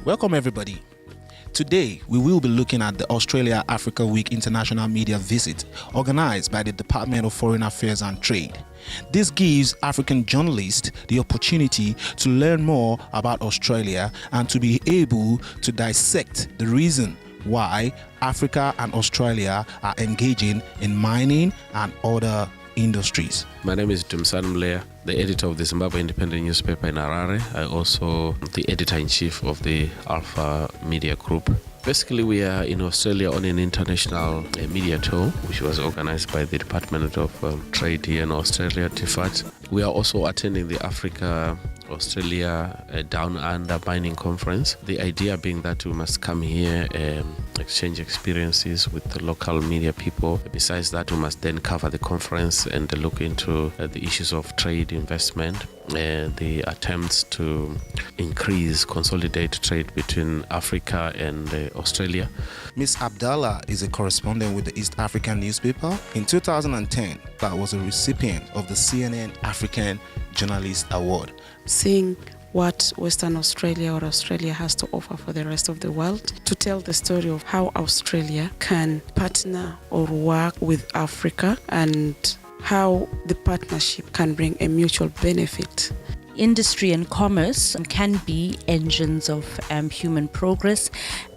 Welcome everybody. Today, we will be looking at the Australia Africa Week International Media Visit organized by the Department of Foreign Affairs and Trade. This gives African journalists the opportunity to learn more about Australia and to be able to dissect the reason why Africa and Australia are engaging in mining and other industries. My name is Dumsan Mlea, the editor of the Zimbabwe Independent newspaper in Harare. I also the editor-in-chief of the Alpha Media Group. Basically, we are in Australia on an international media tour, which was organized by the Department of Trade here in Australia, TIFAT. We are also attending the Africa-Australia Down Under Mining Conference. The idea being that we must come here, exchange experiences with the local media people. Besides that, we must then cover the conference and look into the issues of trade, investment, the attempts to consolidate trade between Africa and Australia. Ms. Abdallah is a correspondent with the East African newspaper. In 2010, that was a recipient of the CNN African Journalist Award. Seeing what Western Australia or Australia has to offer for the rest of the world, to tell the story of how Australia can partner or work with Africa and how the partnership can bring a mutual benefit. Industry and commerce can be engines of human progress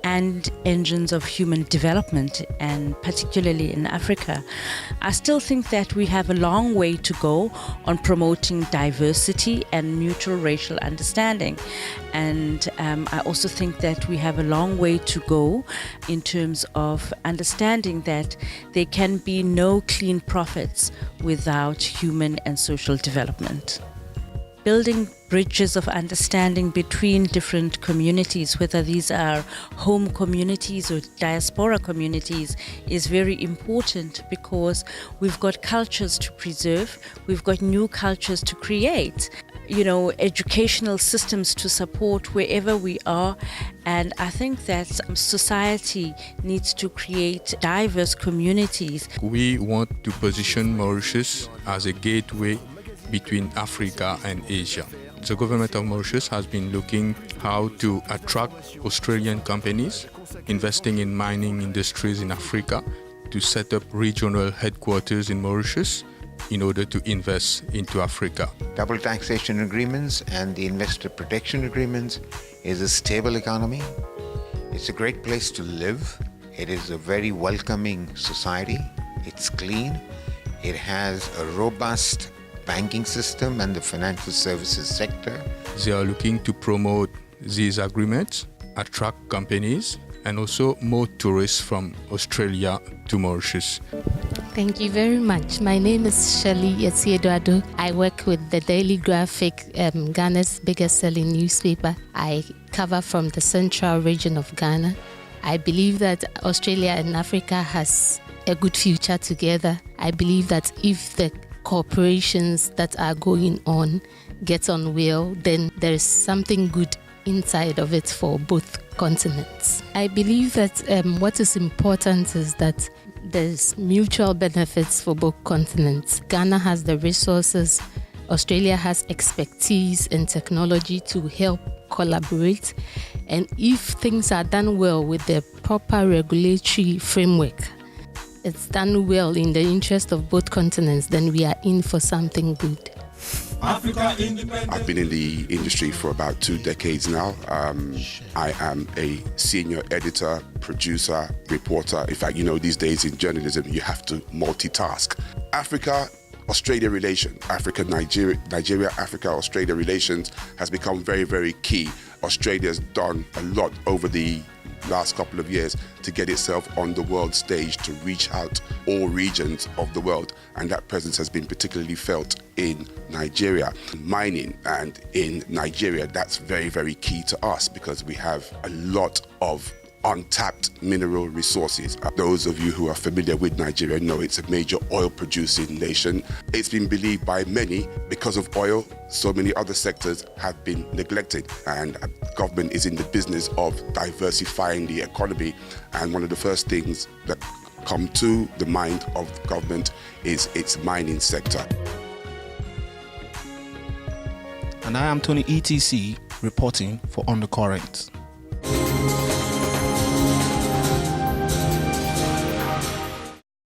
and engines of human development, and particularly in Africa. I still think that we have a long way to go on promoting diversity and mutual racial understanding. And I also think that we have a long way to go in terms of understanding that there can be no clean profits without human and social development. Building bridges of understanding between different communities, whether these are home communities or diaspora communities, is very important because we've got cultures to preserve, we've got new cultures to create, educational systems to support wherever we are. And I think that society needs to create diverse communities. We want to position Mauritius as a gateway between Africa and Asia. The government of Mauritius has been looking how to attract Australian companies investing in mining industries in Africa to set up regional headquarters in Mauritius in order to invest into Africa. Double taxation agreements and the investor protection agreements is a stable economy. It's a great place to live. It is a very welcoming society. It's clean. It has a robust banking system and the financial services sector. They are looking to promote these agreements, attract companies, and also more tourists from Australia to Mauritius. Thank you very much. My name is Shelley Yetsiedoado. I work with the Daily Graphic, Ghana's biggest selling newspaper. I cover from the central region of Ghana. I believe that Australia and Africa has a good future together. I believe that if the corporations that are going on get on well, then there is something good inside of it for both continents. I believe that what is important is that there's mutual benefits for both continents. Ghana has the resources, Australia has expertise and technology to help collaborate, and if things are done well with the proper regulatory framework, it's done well in the interest of both continents, then we are in for something good. I've been in the industry for about 2 decades now. I am a senior editor, producer, reporter. In fact, these days in journalism, you have to multitask. Africa-Australia relation, Nigeria, Africa-Australia relations has become very, very key. Australia's done a lot over the last couple of years to get itself on the world stage, to reach out all regions of the world, and that presence has been particularly felt in Nigeria. Mining, and in Nigeria, that's very, very key to us because we have a lot of untapped mineral resources. Those of you who are familiar with Nigeria know it's a major oil-producing nation. It's been believed by many, because of oil, so many other sectors have been neglected, and government is in the business of diversifying the economy, and one of the first things that come to the mind of government is its mining sector. And I am Tony ETC reporting for Undercurrent.